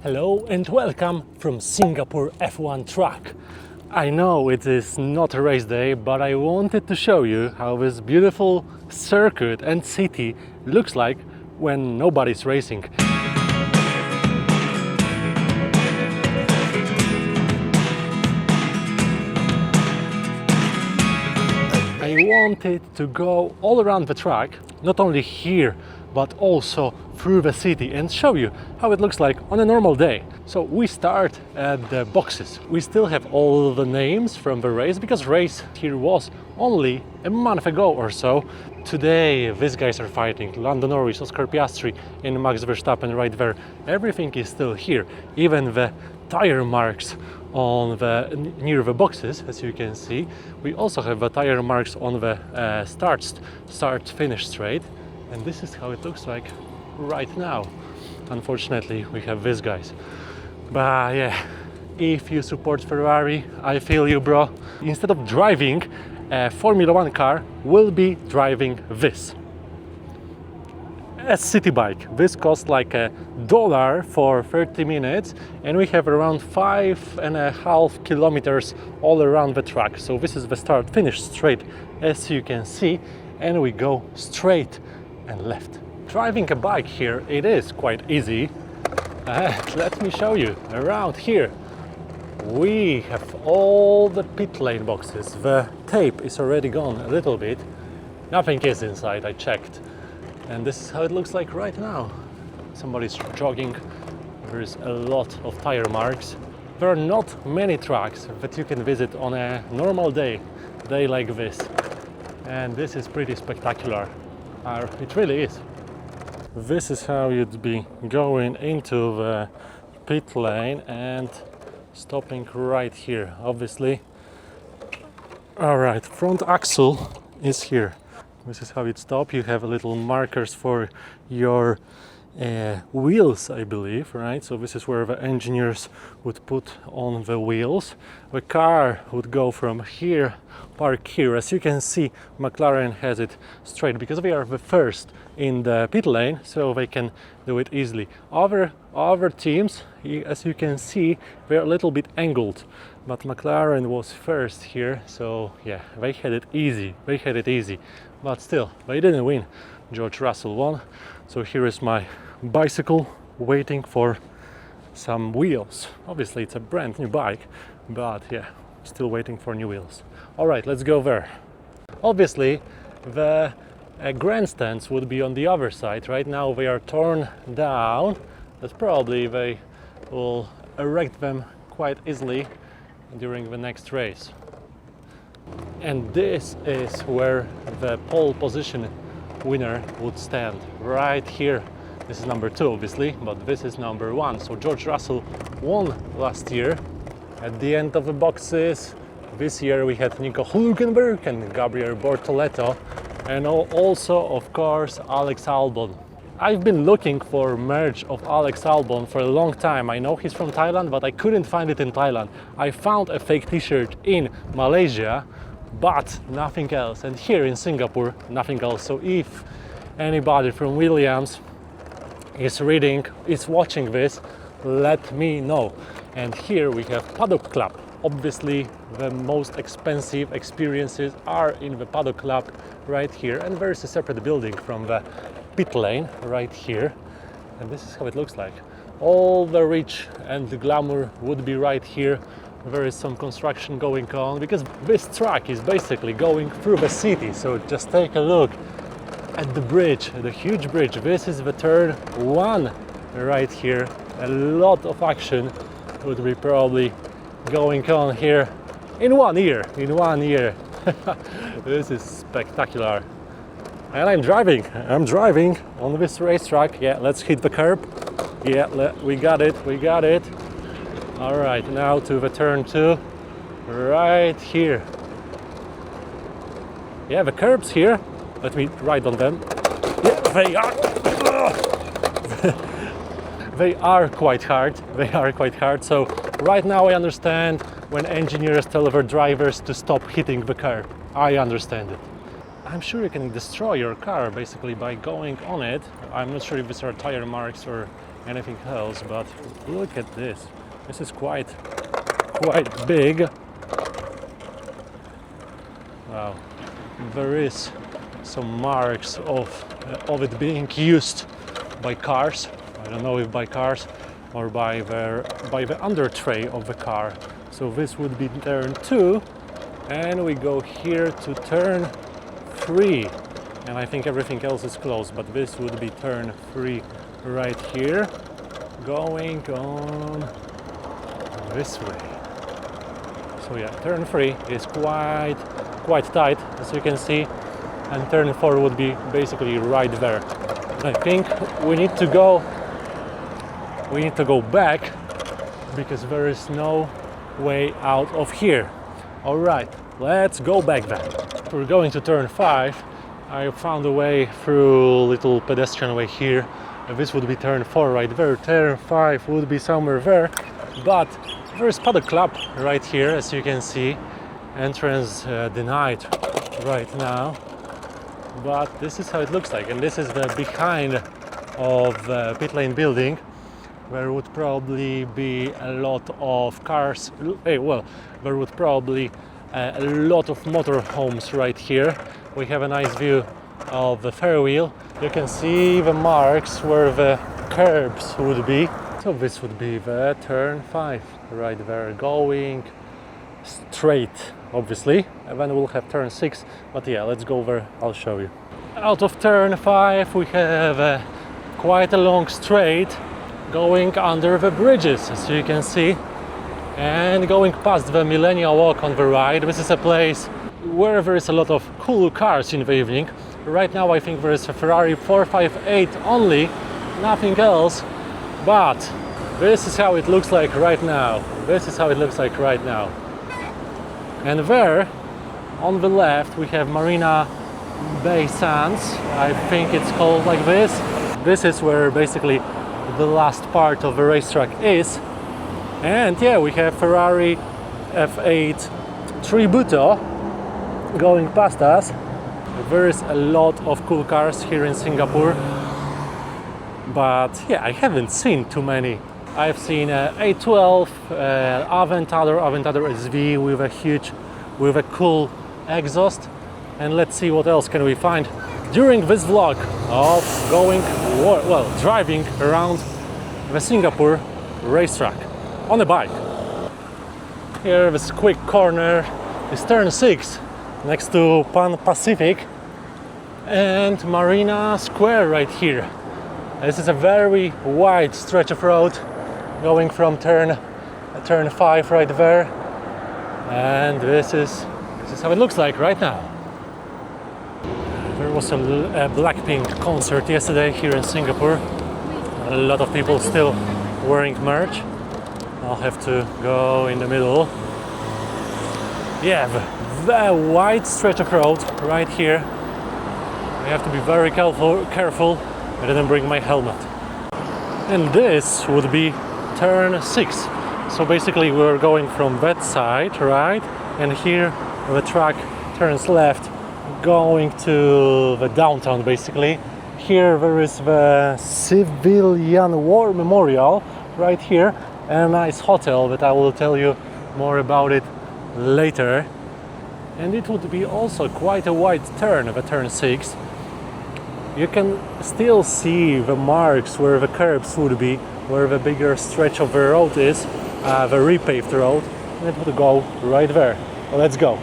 Hello and welcome from Singapore F1 track. I know it is not a race day, but I wanted to show you how this beautiful circuit and city looks like when nobody's racing. I wanted to go all around the track, not only here, but also through the city and show you how it looks like on a normal day. So we start at the boxes. We still have all the names from the race because race here was only a month ago or so. Today these guys are fighting, Lando Norris, Oscar Piastri and Max Verstappen right there. Everything is still here, even the tire marks on the near the boxes, as you can see. We also have the tire marks on the start-finish straight, and this is how it looks like right now. Unfortunately, we have these guys. But yeah, if you support Ferrari, I feel you, bro. Instead of driving a Formula 1 car, we'll be driving this. A city bike. This costs like $1 for 30 minutes and we have around 5.5 kilometers all around the track. So this is the start finish straight, as you can see, and we go straight and left. Driving a bike here, it is quite easy. Let me show you around here. We have all the pit lane boxes. The tape is already gone a little bit. Nothing is inside, I checked. And this is how it looks like right now. Somebody's jogging. There is a lot of tire marks. There are not many tracks that you can visit on a normal day like this. And this is pretty spectacular. It really is. This is how you'd be going into the pit lane and stopping right here, obviously. All right, front axle is here. This is how it stops. You have little markers for your wheels, I believe, right? So this is where the engineers would put on the wheels. The car would go from here, park here. As you can see, McLaren has it straight because they are the first in the pit lane, so they can do it easily. Other teams, as you can see, they're a little bit angled, but McLaren was first here, so yeah, they had it easy. But still, they didn't win. George Russell won. So here is my bicycle waiting for some wheels. Obviously it's a brand new bike, but yeah, still waiting for new wheels. All right, let's go there. Obviously the grandstands would be on the other side. Right now they are torn down, but probably they will erect them quite easily during the next race. And this is where the pole position winner would stand, right here. This is number 2 obviously, but this is number 1. So George Russell won last year at the end of the boxes. This year we had Nico Hülkenberg and Gabriel Bortoleto, and also of course Alex Albon. I've been looking for merch of Alex Albon for a long time. I know he's from Thailand, but I couldn't find it in Thailand. I found a fake t-shirt in Malaysia, but nothing else. And here in Singapore, nothing else. So if anybody from Williams is watching this, let me know. And here we have Paddock Club. Obviously, the most expensive experiences are in the Paddock Club right here. And there is a separate building from the pit lane right here. And this is how it looks like. All the rich and the glamour would be right here. There is some construction going on because this track is basically going through the city. So just take a look at the bridge, the huge bridge. This is the turn 1 right here. A lot of action would be probably going on here in 1 year. This is spectacular. And I'm driving on this racetrack. Yeah, let's hit the curb. Yeah, we got it. All right, now to the turn 2, right here. Yeah, the curbs here. Let me ride on them. Yeah, they are. They are quite hard. So right now I understand when engineers tell their drivers to stop hitting the curb. I understand it. I'm sure you can destroy your car basically by going on it. I'm not sure if these are tire marks or anything else, but look at this. This is quite big. Wow, there is some marks of it being used by cars. I don't know if by cars or by the under tray of the car. So this would be turn 2, and we go here to turn 3, and I think everything else is closed, but this would be turn 3 right here, going on this way. So yeah, turn 3 is quite tight, as you can see, and turn 4 would be basically right there. I think we need to go back because there is no way out of here. All right, let's go back then. We're going to turn 5. I found a way through little pedestrian way here. This would be turn 4 right there. Turn 5 would be somewhere there, but there's Paddock Club right here, as you can see. Entrance denied right now, but this is how it looks like, and this is the behind of the pit lane building. There would probably be a lot of cars. There would probably a lot of motorhomes right here. We have a nice view of the fair wheel. You can see the marks where the curbs would be. So this would be the turn 5 right there, going straight, obviously, and then we'll have turn 6, but yeah, let's go there, I'll show you. Out of turn 5 we have quite a long straight going under the bridges, as you can see, and going past the Millennial Walk on the right. This is a place where there is a lot of cool cars in the evening. Right now I think there is a Ferrari 458 only, nothing else, but this is how it looks like right now. And there, on the left, we have Marina Bay Sands. I think it's called like this. This is where basically the last part of the racetrack is. And yeah, we have Ferrari F8 Tributo going past us. There is a lot of cool cars here in Singapore, but yeah, I haven't seen too many. I've seen A12, Aventador SV with a cool exhaust, and let's see what else can we find during this vlog of driving around the Singapore racetrack on a bike. Here, this quick corner is turn 6 next to Pan Pacific and Marina Square right here. This is a very wide stretch of road going from turn 5 right there, and this is how it looks like right now. There was a Blackpink concert yesterday here in Singapore. A lot of people still wearing merch. I'll have to go in the middle. Yeah, the wide stretch of road right here. I have to be very careful. I didn't bring my helmet. And this would be turn 6. So basically we're going from that side, right? And here the track turns left, going to the downtown basically. Here there is the Civilian War Memorial right here, and a nice hotel that I will tell you more about it later. And it would be also quite a wide turn, the turn 6. You can still see the marks where the curbs would be, where the bigger stretch of the road is, the repaved road, and it would go right there. Well, let's go.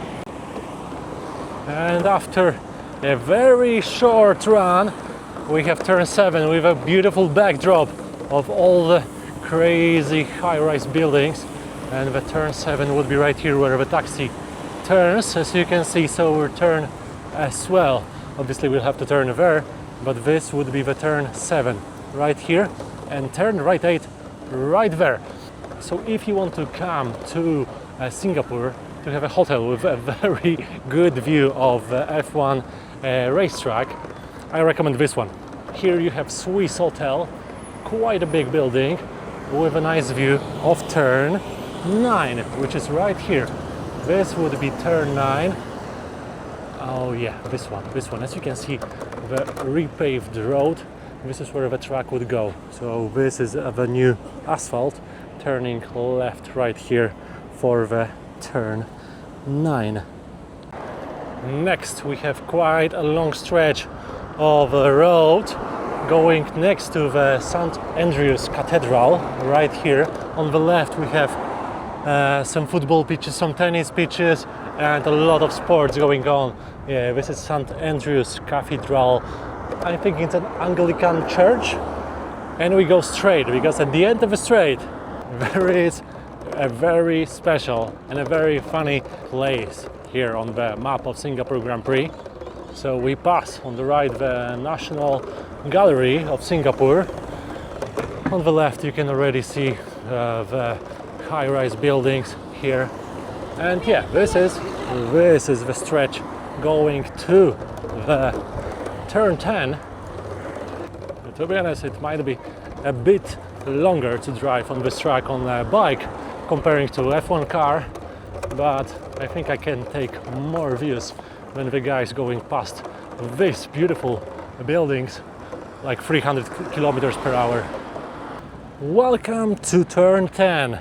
And after a very short run, we have turn 7 with a beautiful backdrop of all the crazy high-rise buildings, and the turn 7 would be right here where the taxi turns, as you can see. So we'll turn as well. Obviously we'll have to turn there, but this would be the turn 7 right here, and turn right 8 right there. So if you want to come to Singapore to have a hotel with a very good view of the F1 racetrack, I recommend this one. Here you have Swiss Hotel, quite a big building with a nice view of turn 9, which is right here. This would be turn 9. Oh yeah, this one. As you can see, the repaved road, this is where the track would go. So this is the new asphalt, turning left right here for the turn 9. Next we have quite a long stretch of the road going next to the St. Andrew's Cathedral. Right here on the left we have some football pitches, some tennis pitches, and a lot of sports going on. Yeah, this is St. Andrew's Cathedral. I think it's an Anglican church. And we go straight, because at the end of the straight there is a very special and a very funny place here on the map of Singapore Grand Prix. So we pass on the right the National Gallery of Singapore. On the left you can already see the high-rise buildings here. And yeah, this is the stretch going to the turn 10. To be honest, it might be a bit longer to drive on this track on a bike comparing to F1 car, but I think I can take more views than the guys going past these beautiful buildings like 300 kilometers per hour. Welcome to turn 10.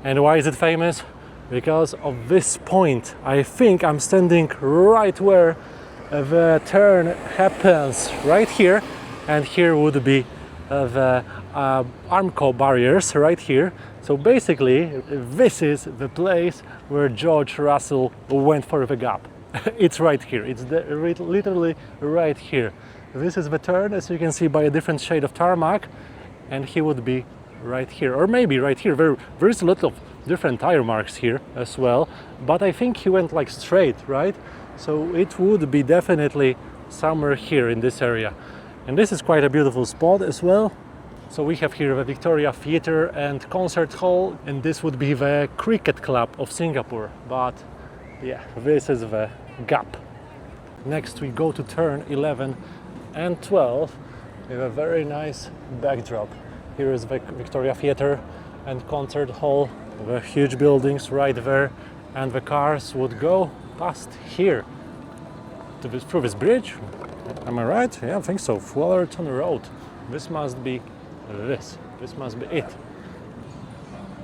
And why is it famous? Because of this point. I think I'm standing right where the turn happens, right here, and here would be the Armco barriers right here. So basically this is the place where George Russell went for the gap. It's right here, it's literally right here. This is the turn, as you can see by a different shade of tarmac, and he would be right here, or maybe right here. There's a lot of different tire marks here as well, but I think he went like straight, right? So it would be definitely somewhere here in this area. And this is quite a beautiful spot as well. So we have here the Victoria Theatre and Concert Hall, and this would be the Cricket Club of Singapore. But yeah, this is the gap. Next we go to turn 11 and 12 with a very nice backdrop. Here is the Victoria Theatre and Concert Hall, the huge buildings right there, and the cars would go past here through this bridge. Am I right? Yeah, I think so. Fullerton Road. This must be this must be it.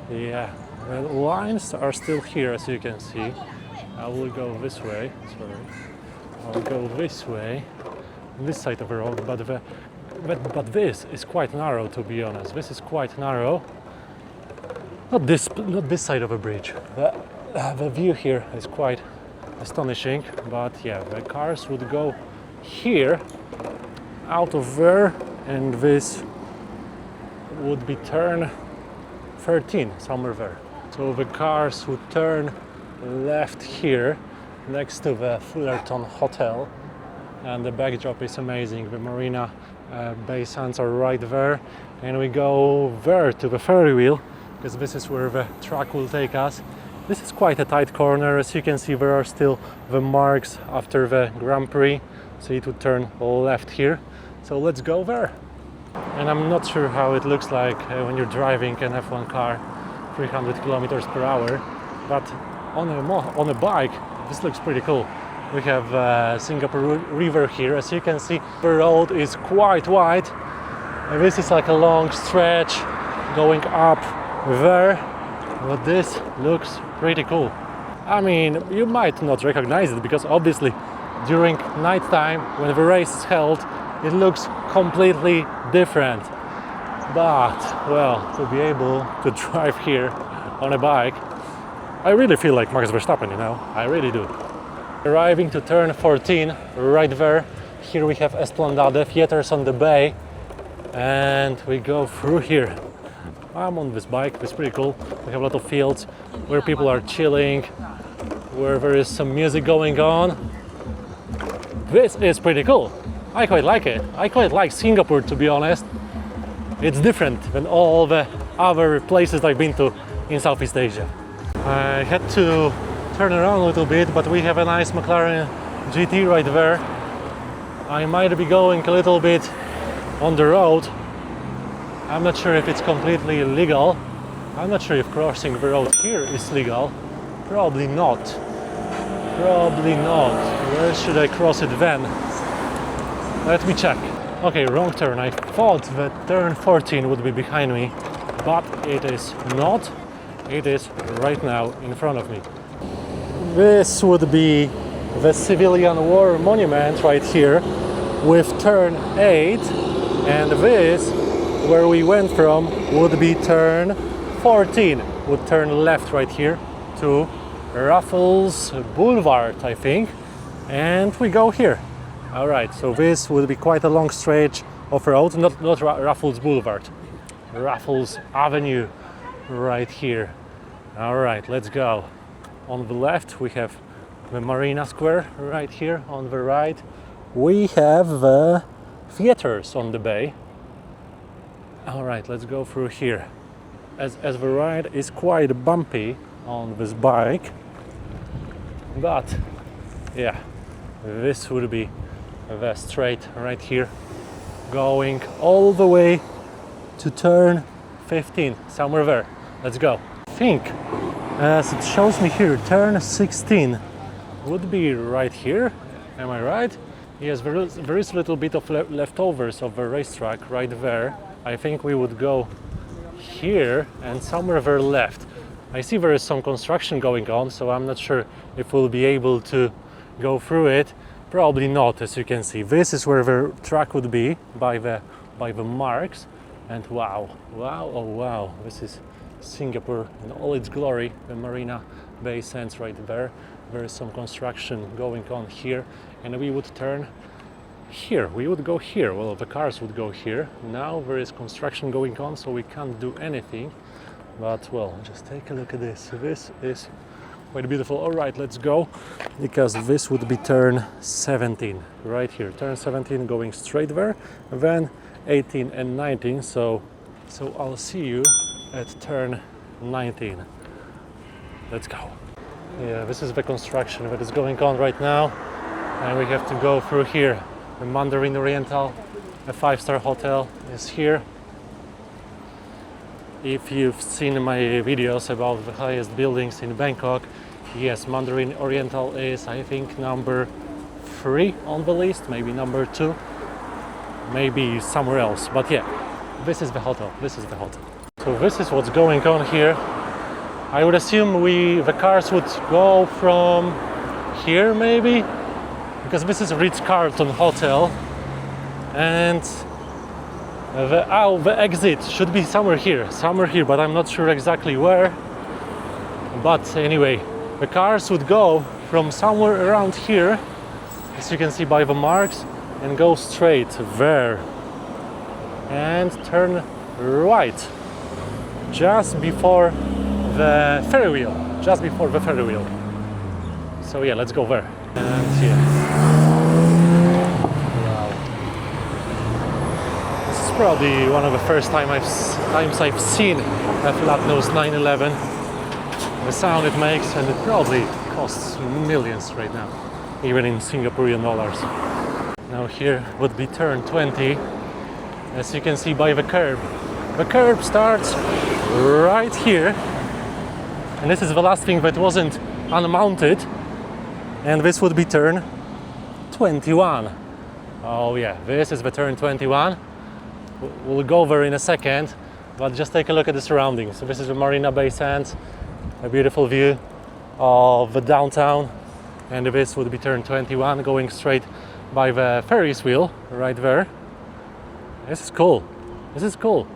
Yeah, the lines are still here, as you can see. I will go this way. Sorry, I'll go this way, this side of the road. But this is quite narrow, to be honest. This is quite narrow. Not this side of a bridge. The view here is quite astonishing. But yeah, the cars would go here, out of there, and this would be turn 13, somewhere there. So the cars would turn left here, next to the Fullerton Hotel, and the backdrop is amazing. The Marina Bay Sands are right there, and we go there to the ferry wheel, because this is where the track will take us. This is quite a tight corner. As you can see, there are still the marks after the Grand Prix, so it would turn left here. So let's go there. And I'm not sure how it looks like when you're driving an F1 car 300 kilometers per hour, but on a bike this looks pretty cool. We have Singapore River here. As you can see, the road is quite wide, and this is like a long stretch going up there, but this looks pretty cool. I mean, you might not recognize it because obviously during night time when the race is held it looks completely different, but well, to be able to drive here on a bike, I really feel like Max Verstappen, you know, I really do. Arriving to turn 14, right there, here we have Esplanade, theaters on the bay, and we go through here. I'm on this bike, it's pretty cool. We have a lot of fields where people are chilling, where there is some music going on. This is pretty cool. I quite like it. I quite like Singapore, to be honest. It's different than all the other places I've been to in Southeast Asia. I had to turn around a little bit, but we have a nice McLaren GT right there. I might be going a little bit on the road. I'm not sure if it's completely legal. I'm not sure if crossing the road here is legal. Probably not. Probably not. Where should I cross it then? Let me check. Okay, wrong turn. I thought that turn 14 would be behind me, but it is not. It is right now in front of me. This would be the Civilian War Monument right here with turn 8, and this, where we went from, would be turn 14. Would turn left right here to Raffles Boulevard, I think, and we go here. All right, so this will be quite a long stretch of road, not Raffles Boulevard, Raffles Avenue right here. All right, let's go. On the left we have the Marina Square right here. On the right we have the theaters on the bay. All right, let's go through here. As the ride is quite bumpy on this bike, but yeah, this would be the straight right here, going all the way to turn 15, somewhere there. Let's go. I think, as it shows me here, turn 16 would be right here. Am I right? Yes, there is a little bit of leftovers of the racetrack right there. I think we would go here and somewhere there left. I see there is some construction going on, so I'm not sure if we'll be able to go through it. Probably not, as you can see. This is where the track would be by the marks. And wow, oh wow, this is Singapore in all its glory. The Marina Bay Sands right there. There is some construction going on here, and we would turn here. We would go here. Well, the cars would go here. Now there is construction going on, so we can't do anything. But well, just take a look at this. This is quite beautiful. All right, let's go, because this would be turn 17 right here. Turn 17 going straight there, then 18 and 19. So I'll see you at turn 19. Let's go. Yeah, this is the construction that is going on right now, and we have to go through here. The Mandarin Oriental, a 5-star hotel, is here. If you've seen my videos about the highest buildings in Bangkok, yes, Mandarin Oriental is, I think, number 3 on the list, maybe number 2, maybe somewhere else. But yeah, this is the hotel. This is the hotel. So this is what's going on here. I would assume the cars would go from here, maybe, because this is a Ritz-Carlton hotel, and the exit should be somewhere here, but I'm not sure exactly where. But anyway, the cars would go from somewhere around here, as you can see by the marks, and go straight there and turn right just before the ferry wheel. So yeah, let's go there. And yeah, wow, this is probably one of the first times I've seen a flat-nose 911. The sound it makes, and it probably costs millions right now, even in Singaporean dollars. Now here would be turn 20, as you can see by the curb. The curb starts right here, and this is the last thing that wasn't unmounted, and this would be turn 21. Oh yeah, this is the turn 21. We'll go there in a second, but just take a look at the surroundings. So this is the Marina Bay Sands, a beautiful view of the downtown, and this would be turn 21, going straight by the Ferris wheel right there. This is cool. This is cool.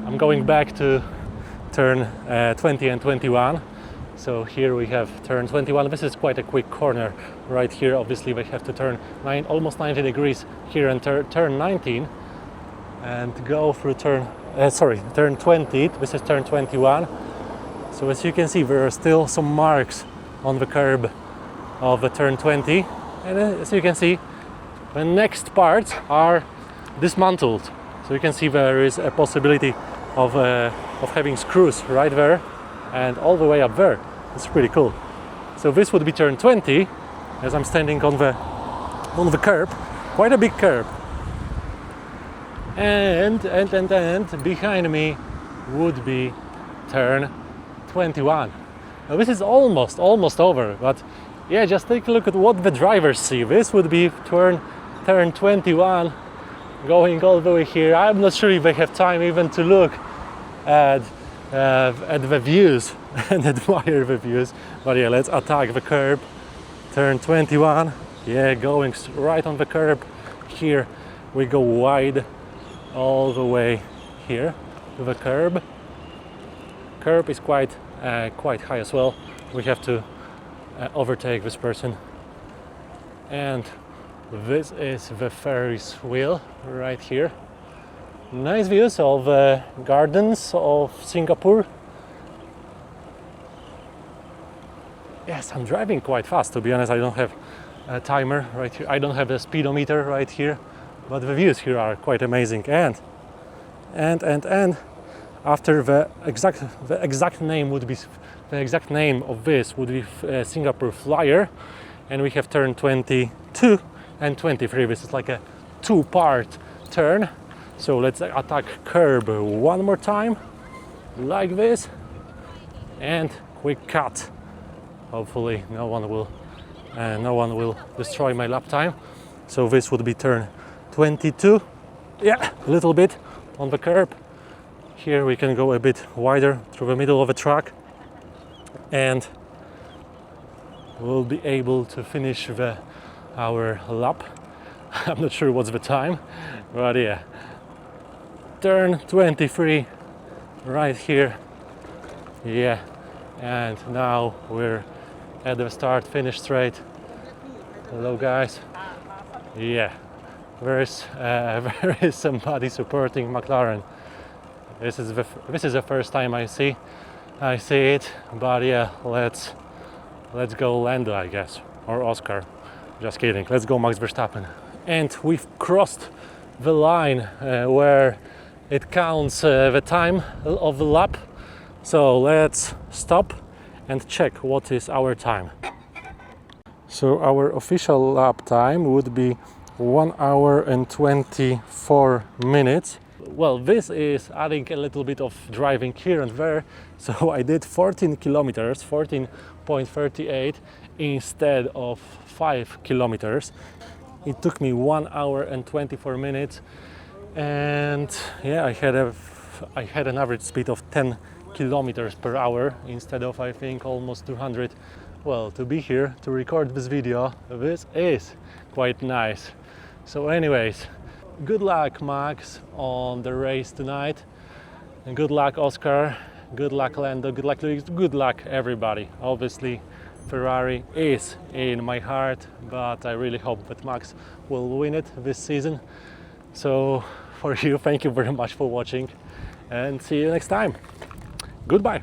I'm going back to turn 20 and 21. So here we have turn 21. This is quite a quick corner right here. Obviously we have to turn almost 90 degrees here and turn 19 and go through turn 20. This is turn 21. So as you can see, there are still some marks on the curb of the turn 20, and as you can see, the next parts are dismantled. So you can see there is a possibility of having screws right there and all the way up there. It's pretty cool. So this would be turn 20, as I'm standing on the curb, quite a big curb. And behind me would be turn 21. This is almost over, but yeah, just take a look at what the drivers see. This would be turn 21, going all the way here. I'm not sure if they have time even to look at the views and admire the views. But yeah, let's attack the curb. Turn 21. Yeah, going right on the curb. Here we go wide all the way here to the curb. Curb is quite high as well. We have to overtake this person. And this is the Ferris wheel right here. Nice views of gardens of Singapore. Yes, I'm driving quite fast, to be honest. I don't have a timer right here. I don't have a speedometer right here, but the views here are quite amazing. And after the exact name of this would be Singapore Flyer, and we have turn 22 and 23. This is like a two-part turn. So let's attack curb one more time, like this, and quick cut. Hopefully no one will destroy my lap time. So this would be turn 22. Yeah, a little bit on the curb. Here we can go a bit wider through the middle of the track, and we'll be able to finish our lap. I'm not sure what's the time, but yeah. Turn 23 right here. Yeah, and now we're at the start finish straight. Hello guys. Yeah, there is somebody supporting McLaren. This is the first time I see it, but yeah, let's go Lando, I guess, or Oscar. Just kidding. Let's go Max Verstappen. And we've crossed the line where it counts the time of the lap. So let's stop and check what is our time. So our official lap time would be 1 hour and 24 minutes. Well, this is adding a little bit of driving here and there. So I did 14 kilometers, 14.38 instead of 5 kilometers. It took me 1 hour and 24 minutes. And yeah, I had an average speed of 10 kilometers per hour instead of, I think, almost 200. Well, to be here to record this video, this is quite nice. So anyways, good luck Max on the race tonight, and good luck Oscar, good luck Lando, good luck Luis, good luck everybody. Obviously Ferrari is in my heart, but I really hope that Max will win it this season. So for you, thank you very much for watching, and see you next time. Goodbye.